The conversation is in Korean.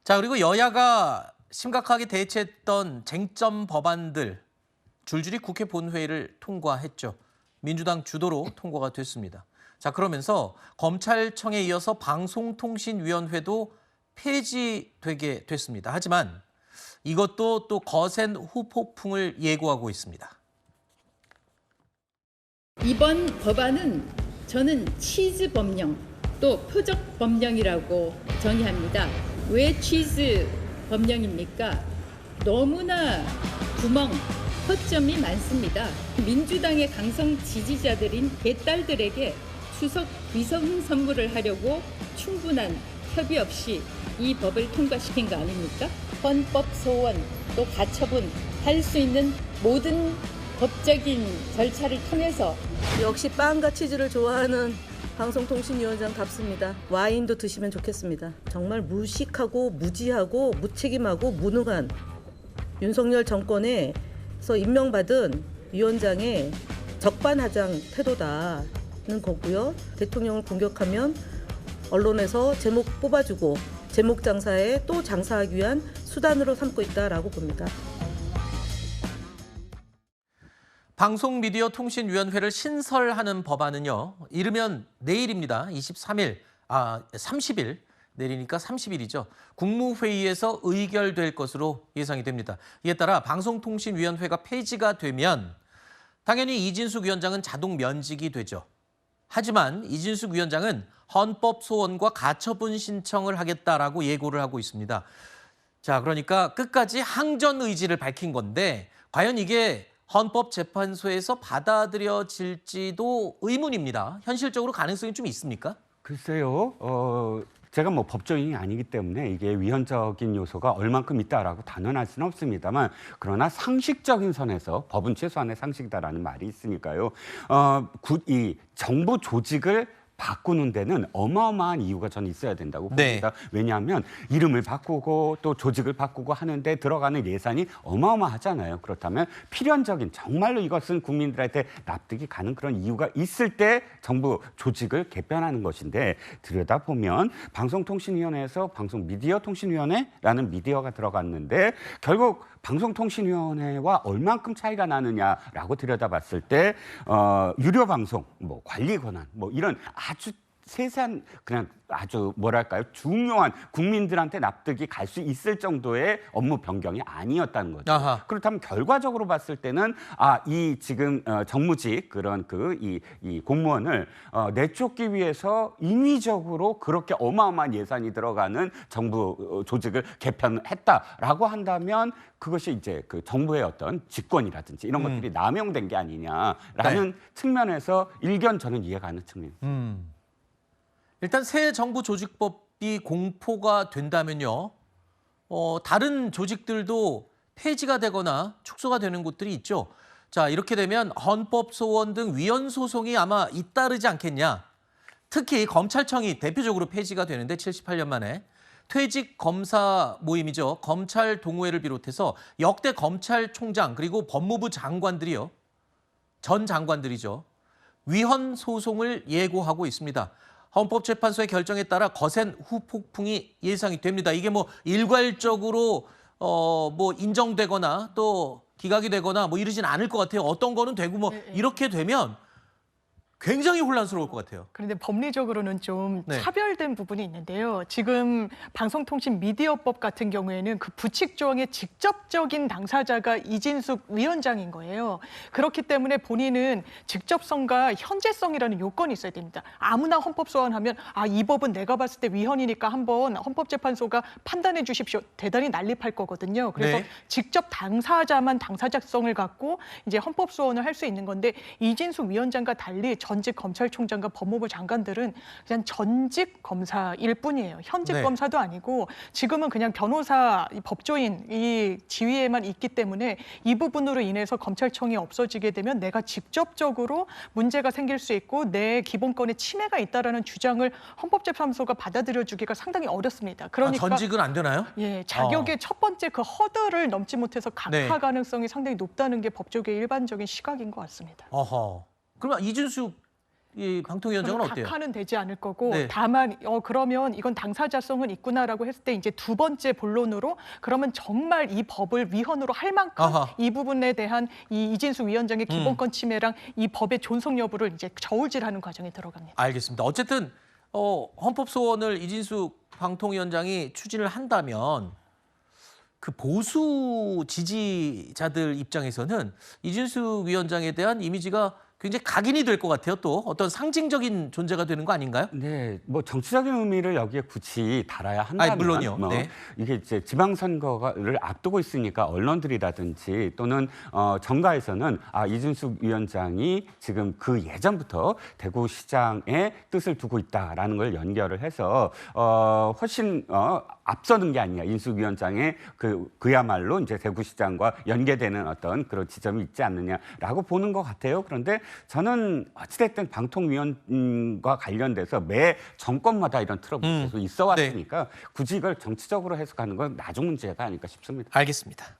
자, 그리고 여야가 심각하게 대치했던 쟁점 법안들 줄줄이 국회 본회의를 통과했죠. 민주당 주도로 통과가 됐습니다. 자, 그러면서 검찰청에 이어서 방송통신위원회도 폐지되게 됐습니다. 하지만 이것도 또 거센 후폭풍을 예고하고 있습니다. 이번 법안은 저는 치즈 법령 또 표적 법령이라고 정의합니다. 왜 치즈 법령입니까? 너무나 구멍, 허점이 많습니다. 민주당의 강성 지지자들인 개딸들에게 추석 위성 선물을 하려고 충분한 협의 없이 이 법을 통과시킨 거 아닙니까? 헌법 소원 또 가처분 할 수 있는 모든 법적인 절차를 통해서 역시 빵과 치즈를 좋아하는 방송통신위원장답습니다. 와인도 드시면 좋겠습니다. 정말 무식하고 무지하고 무책임하고 무능한 윤석열 정권에서 임명받은 위원장의 적반하장 태도다는 거고요. 대통령을 공격하면 언론에서 제목 뽑아주고 제목 장사에 또 장사하기 위한 수단으로 삼고 있다라고 봅니다. 방송미디어통신위원회를 신설하는 법안은요. 이르면 내일입니다. 30일 내리니까 30일이죠. 국무회의에서 의결될 것으로 예상이 됩니다. 이에 따라 방송통신위원회가 폐지가 되면 당연히 이진숙 위원장은 자동 면직이 되죠. 하지만 이진숙 위원장은 헌법 소원과 가처분 신청을 하겠다라고 예고를 하고 있습니다. 자, 그러니까 끝까지 항전 의지를 밝힌 건데 과연 이게 헌법재판소에서 받아들여질지도 의문입니다. 현실적으로 가능성이 좀 있습니까? 글쎄요. 제가 뭐 법조인이 아니기 때문에 이게 위헌적인 요소가 얼만큼 있다라고 단언할 수는 없습니다만, 그러나 상식적인 선에서 법은 최소한의 상식이다라는 말이 있으니까요. 이 정부 조직을 바꾸는 데는 어마어마한 이유가 저는 있어야 된다고 봅니다. 네. 왜냐하면 이름을 바꾸고 또 조직을 바꾸고 하는데 들어가는 예산이 어마어마하잖아요. 그렇다면 필연적인, 정말로 이것은 국민들한테 납득이 가는 그런 이유가 있을 때 정부 조직을 개편하는 것인데, 들여다보면 방송통신위원회에서 방송미디어통신위원회라는 미디어가 들어갔는데 결국 방송통신위원회와 얼만큼 차이가 나느냐라고 들여다봤을 때 유료 방송, 뭐 관리 권한, 뭐 이런 아주 세세한, 그냥 아주 뭐랄까요, 중요한, 국민들한테 납득이 갈 수 있을 정도의 업무 변경이 아니었다는 거죠. 아하. 그렇다면 결과적으로 봤을 때는 이 지금 정무직 그런 이 공무원을 내쫓기 위해서 인위적으로 그렇게 어마어마한 예산이 들어가는 정부 조직을 개편했다라고 한다면 그것이 이제 그 정부의 어떤 직권이라든지 이런 것들이 남용된 게 아니냐라는 네. 측면에서 일견 저는 이해가 가는 측면입니다. 일단 새 정부 조직법이 공포가 된다면요. 다른 조직들도 폐지가 되거나 축소가 되는 곳들이 있죠. 자, 이렇게 되면 헌법 소원 등 위헌 소송이 아마 잇따르지 않겠냐. 특히 검찰청이 대표적으로 폐지가 되는데 78년 만에 퇴직 검사 모임이죠. 검찰 동호회를 비롯해서 역대 검찰총장 그리고 법무부 장관들이요. 전 장관들이죠. 위헌 소송을 예고하고 있습니다. 헌법재판소의 결정에 따라 거센 후폭풍이 예상이 됩니다. 이게 뭐 일괄적으로 뭐 인정되거나 또 기각이 되거나 뭐 이러진 않을 것 같아요. 어떤 거는 되고 뭐 이렇게 되면 굉장히 혼란스러울 것 같아요. 그런데 법리적으로는 좀 네. 차별된 부분이 있는데요. 지금 방송통신미디어법 같은 경우에는 그 부칙 조항의 직접적인 당사자가 이진숙 위원장인 거예요. 그렇기 때문에 본인은 직접성과 현재성이라는 요건이 있어야 됩니다. 아무나 헌법 소원하면 이 법은 내가 봤을 때 위헌이니까 한번 헌법재판소가 판단해 주십시오. 대단히 난립할 거거든요. 그래서 네. 직접 당사자만 당사자성을 갖고 이제 헌법 소원을 할 수 있는 건데, 이진숙 위원장과 달리 전직 검찰총장과 법무부 장관들은 그냥 전직 검사일 뿐이에요. 현직 네. 검사도 아니고 지금은 그냥 변호사, 법조인 이 지위에만 있기 때문에 이 부분으로 인해서 검찰청이 없어지게 되면 내가 직접적으로 문제가 생길 수 있고 내 기본권에 침해가 있다라는 주장을 헌법재판소가 받아들여주기가 상당히 어렵습니다. 그러니까 전직은 안 되나요? 예, 자격의 첫 번째 그 허들을 넘지 못해서 각하 네. 가능성이 상당히 높다는 게 법조계의 일반적인 시각인 것 같습니다. 어허. 그러면 이진숙 이 방통위원장은 저는 어때요? 각하는 되지 않을 거고 네. 다만 그러면 이건 당사자성은 있구나라고 했을 때 이제 두 번째 본론으로 그러면 정말 이 법을 위헌으로 할 만큼 아하. 이 부분에 대한 이 이진숙 위원장의 기본권 침해랑 이 법의 존속 여부를 이제 저울질하는 과정에 들어갑니다. 알겠습니다. 어쨌든 헌법 소원을 이진숙 방통위원장이 추진을 한다면 그 보수 지지자들 입장에서는 이진숙 위원장에 대한 이미지가 굉장히 각인이 될 것 같아요. 또 어떤 상징적인 존재가 되는 거 아닌가요? 네, 뭐 정치적인 의미를 여기에 굳이 달아야 한다면, 물론이요. 뭐 네. 이게 이제 지방선거를 앞두고 있으니까 언론들이라든지 또는 정가에서는 이준숙 위원장이 지금 그 예전부터 대구시장의 뜻을 두고 있다라는 걸 연결을 해서 훨씬 앞서는 게 아니냐, 인숙 위원장의 그야말로 이제 대구시장과 연계되는 어떤 그런 지점이 있지 않느냐라고 보는 것 같아요. 그런데 저는 어찌됐든 방통위원과 관련돼서 매 정권마다 이런 트러블이 계속 있어 왔으니까 굳이 이걸 정치적으로 해석하는 건 나중 문제가 아닐까 싶습니다. 알겠습니다.